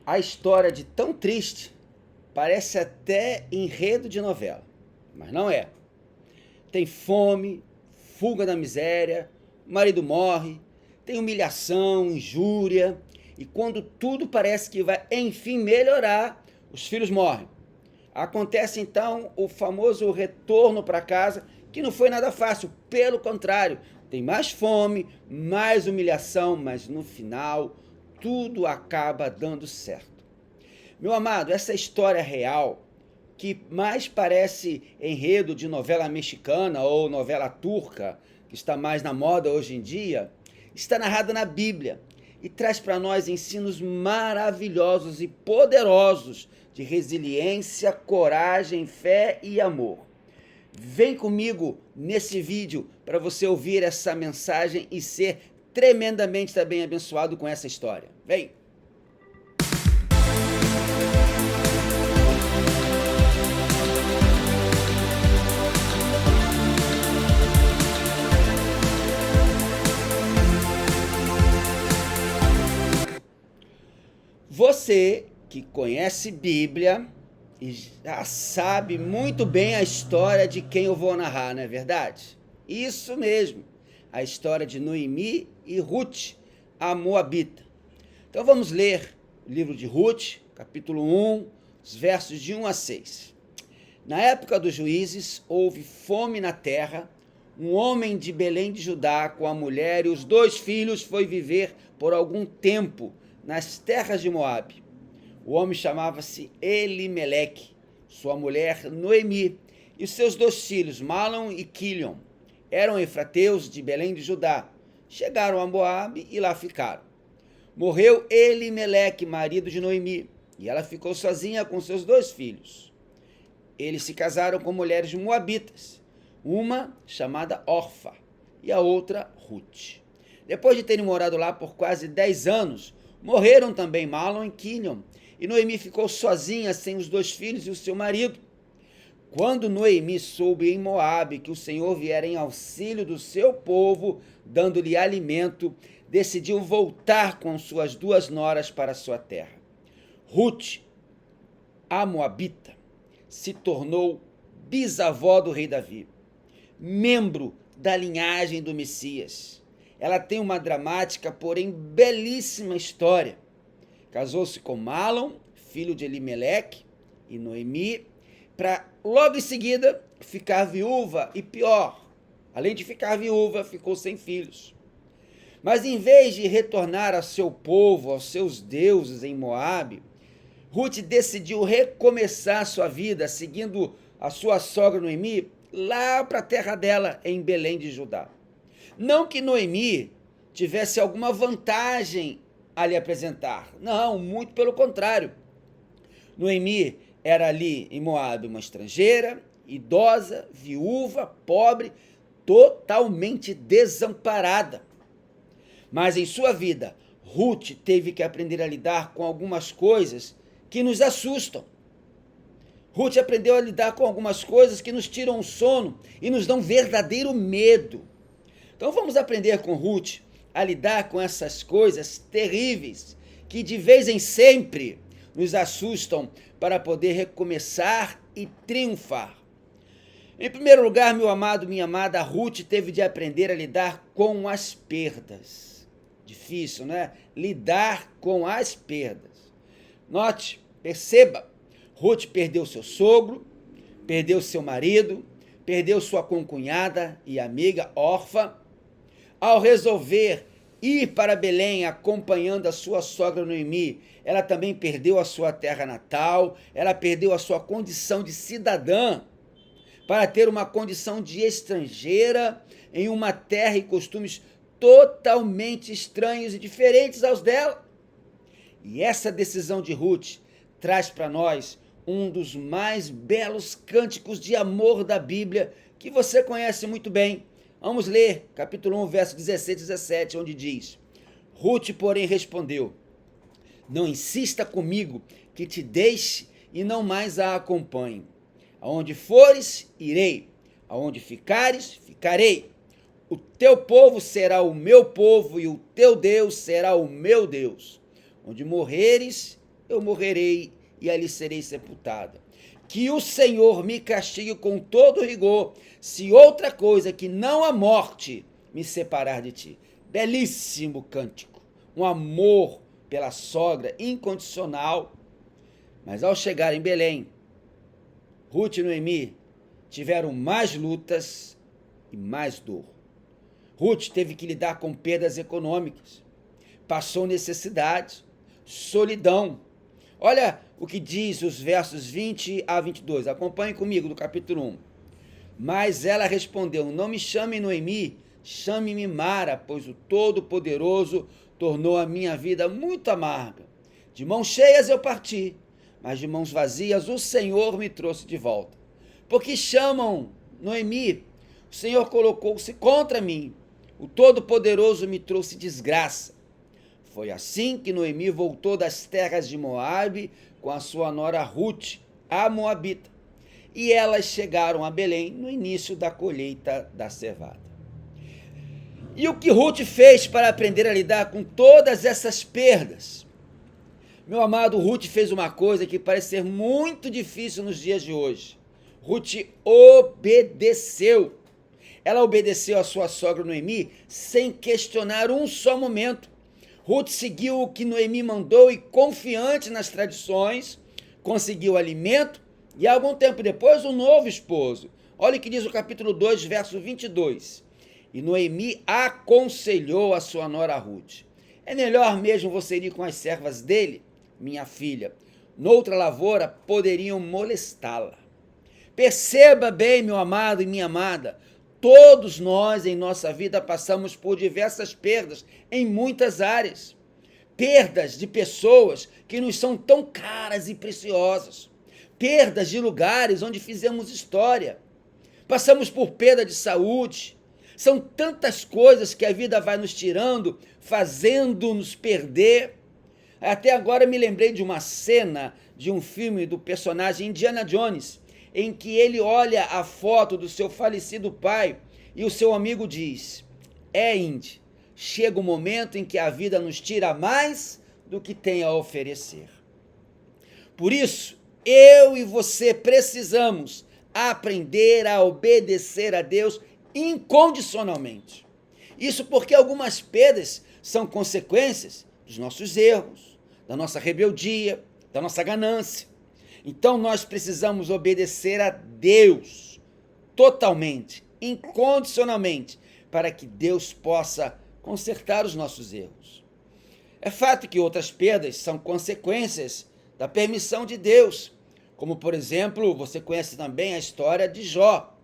A história de Tão Triste parece até enredo de novela, mas não é. Tem fome, fuga da miséria, o marido morre, tem humilhação, injúria, e quando tudo parece que vai enfim melhorar, os filhos morrem. Acontece então o famoso retorno para casa, que não foi nada fácil, pelo contrário, tem mais fome, mais humilhação, mas no final tudo acaba dando certo. Meu amado, essa história real, que mais parece enredo de novela mexicana ou novela turca, que está mais na moda hoje em dia, está narrada na Bíblia e traz para nós ensinos maravilhosos e poderosos de resiliência, coragem, fé e amor. Vem comigo nesse vídeo para você ouvir essa mensagem e ser tremendamente também abençoado com essa história. Vem! Você que conhece Bíblia e já sabe muito bem a história de quem eu vou narrar, não é verdade? Isso mesmo, a história de Noemi e Ruth, a Moabita. Então vamos ler o livro de Ruth, capítulo 1, os versos de 1 a 6. Na época dos juízes, houve fome na terra. Um homem de Belém de Judá, com a mulher e os 2 filhos, foi viver por algum tempo nas terras de Moabe. O homem chamava-se Elimeleque, sua mulher Noemi, e os seus 2 filhos, Malom e Quilion, eram efrateus de Belém de Judá. Chegaram a Moabe e lá ficaram. Morreu Elimeleque, marido de Noemi, e ela ficou sozinha com seus 2 filhos. Eles se casaram com mulheres moabitas, uma chamada Orfa e a outra Ruth. Depois de terem morado lá por quase 10 anos, morreram também Malom e Quilion, e Noemi ficou sozinha sem os 2 filhos e o seu marido. Quando Noemi soube em Moabe que o Senhor viera em auxílio do seu povo, dando-lhe alimento, decidiu voltar com suas 2 noras para sua terra. Ruth, a Moabita, se tornou bisavó do rei Davi, membro da linhagem do Messias. Ela tem uma dramática, porém belíssima história. Casou-se com Malom, filho de Elimeleque, e Noemi, para logo em seguida ficar viúva e pior, além de ficar viúva, ficou sem filhos. Mas em vez de retornar ao seu povo, aos seus deuses em Moabe, Ruth decidiu recomeçar sua vida seguindo a sua sogra Noemi lá para a terra dela, em Belém de Judá. Não que Noemi tivesse alguma vantagem a lhe apresentar. Não, muito pelo contrário. Noemi era ali em Moabe uma estrangeira, idosa, viúva, pobre, totalmente desamparada. Mas em sua vida, Ruth teve que aprender a lidar com algumas coisas que nos assustam. Ruth aprendeu a lidar com algumas coisas que nos tiram o sono e nos dão verdadeiro medo. Então vamos aprender com Ruth a lidar com essas coisas terríveis que de vez em sempre nos assustam para poder recomeçar e triunfar. Em primeiro lugar, meu amado, minha amada, Ruth teve de aprender a lidar com as perdas. Difícil, né? Lidar com as perdas. Note, perceba, Ruth perdeu seu sogro, perdeu seu marido, perdeu sua concunhada e amiga Orfa. Ao resolver ir para Belém acompanhando a sua sogra Noemi, ela também perdeu a sua terra natal, ela perdeu a sua condição de cidadã para ter uma condição de estrangeira em uma terra e costumes totalmente estranhos e diferentes aos dela. E essa decisão de Ruth traz para nós um dos mais belos cânticos de amor da Bíblia, que você conhece muito bem. Vamos ler capítulo 1, verso 16 e 17, onde diz: Ruth, porém, respondeu: não insista comigo que te deixe e não mais a acompanhe. Aonde fores, irei. Aonde ficares, ficarei. O teu povo será o meu povo e o teu Deus será o meu Deus. Onde morreres, eu morrerei e ali serei sepultada. Que o Senhor me castigue com todo rigor, se outra coisa que não a morte me separar de ti. Belíssimo cântico, um amor pela sogra incondicional. Mas ao chegar em Belém, Ruth e Noemi tiveram mais lutas e mais dor. Ruth teve que lidar com perdas econômicas, passou necessidade, solidão. Olha o que diz os versos 20 a 22. Acompanhe comigo do capítulo 1. Mas ela respondeu: não me chame Noemi, chame-me Mara, pois o Todo-Poderoso tornou a minha vida muito amarga. De mãos cheias eu parti, mas de mãos vazias o Senhor me trouxe de volta. Porque chamam Noemi, o Senhor colocou-se contra mim, o Todo-Poderoso me trouxe desgraça. Foi assim que Noemi voltou das terras de Moabe com a sua nora Ruth, a Moabita. E elas chegaram a Belém no início da colheita da cevada. E o que Ruth fez para aprender a lidar com todas essas perdas? Meu amado, Ruth fez uma coisa que parece ser muito difícil nos dias de hoje. Ruth obedeceu. Ela obedeceu a sua sogra Noemi sem questionar um só momento. Ruth seguiu o que Noemi mandou e, confiante nas tradições, conseguiu alimento e, algum tempo depois, um novo esposo. Olha o que diz o capítulo 2, verso 22. E Noemi aconselhou a sua nora Ruth: é melhor mesmo você ir com as servas dele, minha filha. Noutra lavoura poderiam molestá-la. Perceba bem, meu amado e minha amada, todos nós em nossa vida passamos por diversas perdas em muitas áreas. Perdas de pessoas que nos são tão caras e preciosas. Perdas de lugares onde fizemos história. Passamos por perda de saúde. São tantas coisas que a vida vai nos tirando, fazendo-nos perder. Até agora me lembrei de uma cena de um filme do personagem Indiana Jones, em que ele olha a foto do seu falecido pai e o seu amigo diz: Indy, chega o momento em que a vida nos tira mais do que tem a oferecer. Por isso, eu e você precisamos aprender a obedecer a Deus incondicionalmente. Isso porque algumas perdas são consequências dos nossos erros, da nossa rebeldia, da nossa ganância. Então nós precisamos obedecer a Deus totalmente, incondicionalmente, para que Deus possa consertar os nossos erros. É fato que outras perdas são consequências da permissão de Deus, como, por exemplo, você conhece também a história de Jó.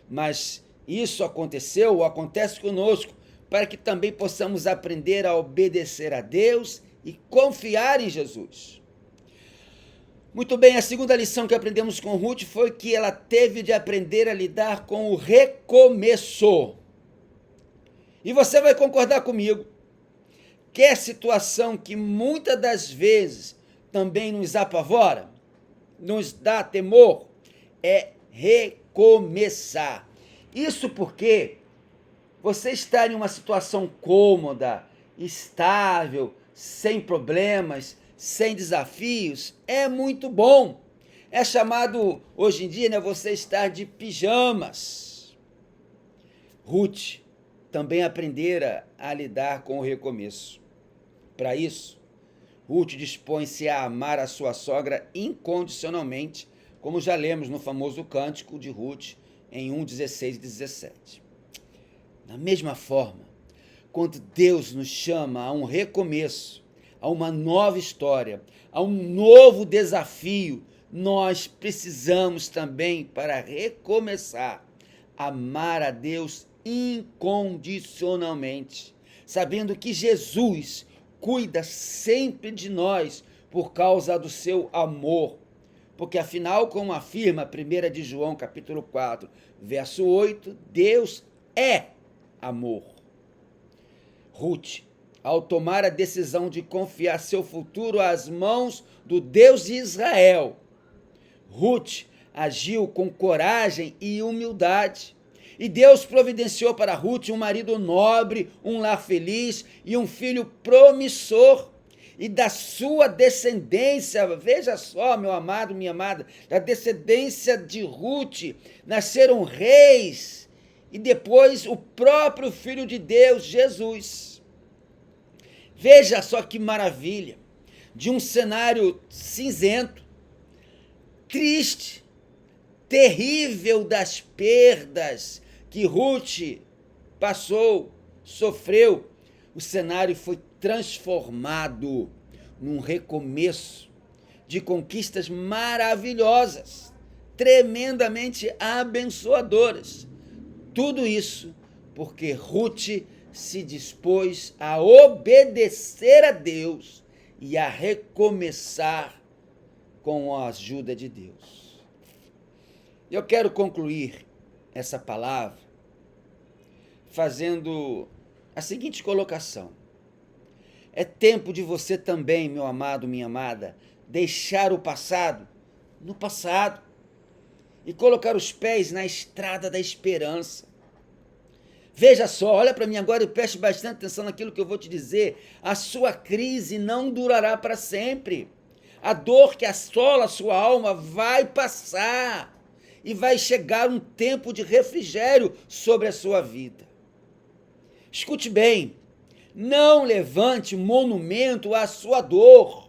Mas isso aconteceu ou acontece conosco para que também possamos aprender a obedecer a Deus e confiar em Jesus. Muito bem, a segunda lição que aprendemos com Ruth foi que ela teve de aprender a lidar com o recomeço. E você vai concordar comigo que é situação que muitas das vezes também nos apavora, nos dá temor, é recomeçar. Isso porque você estar em uma situação cômoda, estável, sem problemas, sem desafios, é muito bom. É chamado, hoje em dia, você estar de pijamas. Ruth também aprendera a lidar com o recomeço. Para isso, Ruth dispõe-se a amar a sua sogra incondicionalmente, como já lemos no famoso cântico de Ruth, em 1:16 e 17. Da mesma forma, quando Deus nos chama a um recomeço, a uma nova história, a um novo desafio, nós precisamos também, para recomeçar, amar a Deus incondicionalmente, sabendo que Jesus cuida sempre de nós por causa do seu amor. Porque afinal, como afirma 1 de João, capítulo 4, verso 8, Deus é amor. Ruth, ao tomar a decisão de confiar seu futuro às mãos do Deus de Israel, Ruth agiu com coragem e humildade. E Deus providenciou para Ruth um marido nobre, um lar feliz e um filho promissor. e da sua descendência. Veja só, meu amado, minha amada, da descendência de Ruth nasceram reis e depois o próprio Filho de Deus, Jesus. Veja só que maravilha, de um cenário cinzento, triste, terrível das perdas que Ruth passou, sofreu, o cenário foi transformado num recomeço de conquistas maravilhosas, tremendamente abençoadoras. Tudo isso porque Ruth se dispôs a obedecer a Deus e a recomeçar com a ajuda de Deus. Eu quero concluir essa palavra fazendo a seguinte colocação: é tempo de você também, meu amado, minha amada, deixar o passado no passado e colocar os pés na estrada da esperança. Veja só, olha para mim agora e preste bastante atenção naquilo que eu vou te dizer. A sua crise não durará para sempre. A dor que assola a sua alma vai passar e vai chegar um tempo de refrigério sobre a sua vida. Escute bem, não levante monumento à sua dor.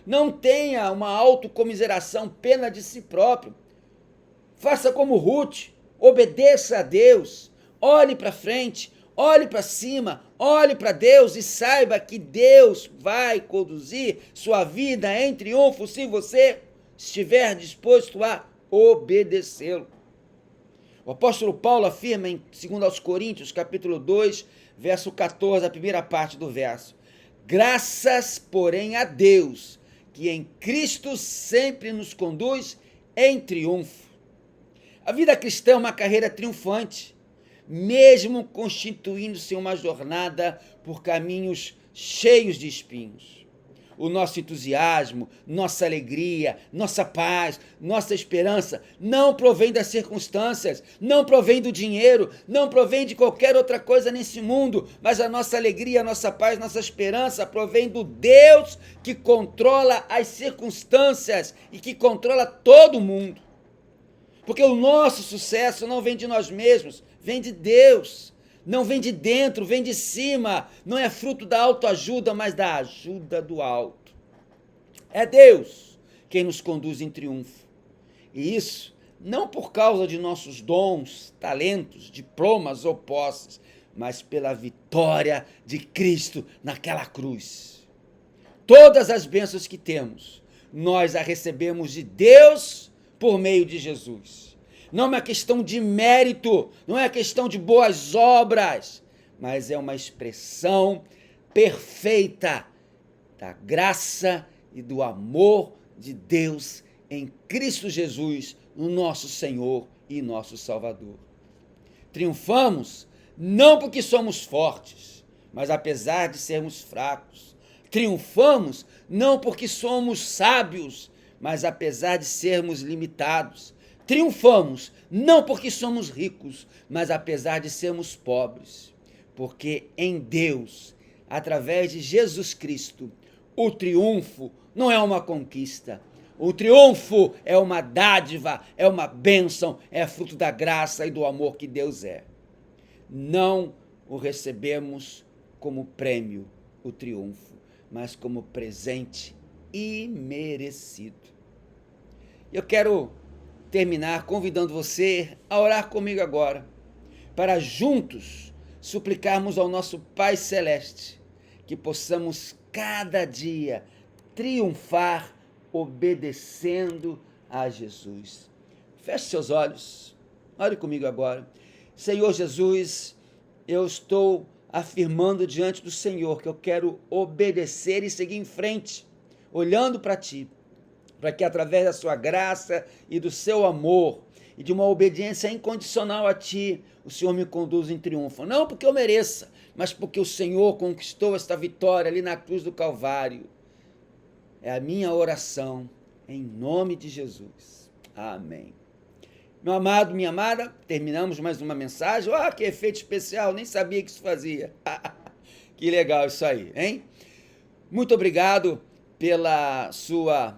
Não tenha uma autocomiseração, pena de si próprio. Faça como Ruth, obedeça a Deus, olhe para frente, olhe para cima, olhe para Deus e saiba que Deus vai conduzir sua vida em triunfo se você estiver disposto a obedecê-lo. O apóstolo Paulo afirma em 2 Coríntios, capítulo 2, verso 14, a primeira parte do verso: graças, porém, a Deus, que em Cristo sempre nos conduz em triunfo. A vida cristã é uma carreira triunfante, mesmo constituindo-se uma jornada por caminhos cheios de espinhos. O nosso entusiasmo, nossa alegria, nossa paz, nossa esperança não provém das circunstâncias, não provém do dinheiro, não provém de qualquer outra coisa nesse mundo, mas a nossa alegria, a nossa paz, nossa esperança provém do Deus que controla as circunstâncias e que controla todo mundo. Porque o nosso sucesso não vem de nós mesmos, vem de Deus. Não vem de dentro, vem de cima. Não é fruto da autoajuda, mas da ajuda do alto. É Deus quem nos conduz em triunfo. E isso não por causa de nossos dons, talentos, diplomas ou posses, mas pela vitória de Cristo naquela cruz. Todas as bênçãos que temos, nós a recebemos de Deus por meio de Jesus. Não é uma questão de mérito, não é uma questão de boas obras, mas é uma expressão perfeita da graça e do amor de Deus em Cristo Jesus, o nosso Senhor e nosso Salvador. Triunfamos não porque somos fortes, mas apesar de sermos fracos. Triunfamos não porque somos sábios, mas apesar de sermos limitados. Triunfamos não porque somos ricos, mas apesar de sermos pobres. Porque em Deus, através de Jesus Cristo, o triunfo não é uma conquista. O triunfo é uma dádiva, é uma bênção, é fruto da graça e do amor que Deus é. Não o recebemos como prêmio, o triunfo, mas como presente imerecido. Eu quero terminar convidando você a orar comigo agora, para juntos suplicarmos ao nosso Pai Celeste que possamos cada dia triunfar obedecendo a Jesus. Feche seus olhos, ore comigo agora. Senhor Jesus, eu estou afirmando diante do Senhor que eu quero obedecer e seguir em frente, olhando para Ti, para que através da sua graça e do seu amor e de uma obediência incondicional a Ti, o Senhor me conduza em triunfo. Não porque eu mereça, mas porque o Senhor conquistou esta vitória ali na cruz do Calvário. É a minha oração, em nome de Jesus. Amém. Meu amado, minha amada, terminamos mais uma mensagem. Ah, que efeito especial, nem sabia que isso fazia. Que legal isso aí, hein? Muito obrigado pela sua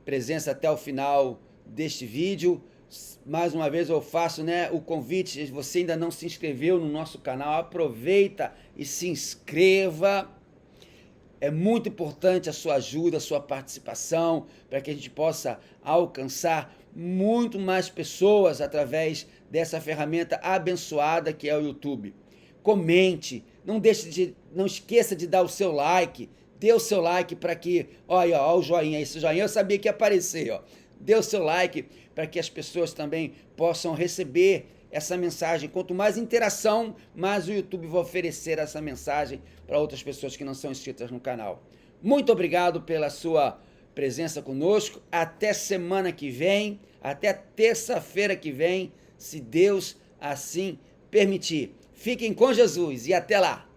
presença até o final deste vídeo. Mais uma vez eu faço, o convite, se você ainda não se inscreveu no nosso canal, aproveita e se inscreva. É muito importante a sua ajuda, a sua participação, para que a gente possa alcançar muito mais pessoas através dessa ferramenta abençoada que é o YouTube. Comente, não esqueça de dar o seu like, dê o seu like para que, olha o joinha, esse joinha eu sabia que ia aparecer, ó. Dê o seu like para que as pessoas também possam receber essa mensagem. Quanto mais interação, mais o YouTube vai oferecer essa mensagem para outras pessoas que não são inscritas no canal. Muito obrigado pela sua presença conosco. Até semana que vem, até terça-feira que vem, se Deus assim permitir. Fiquem com Jesus e até lá!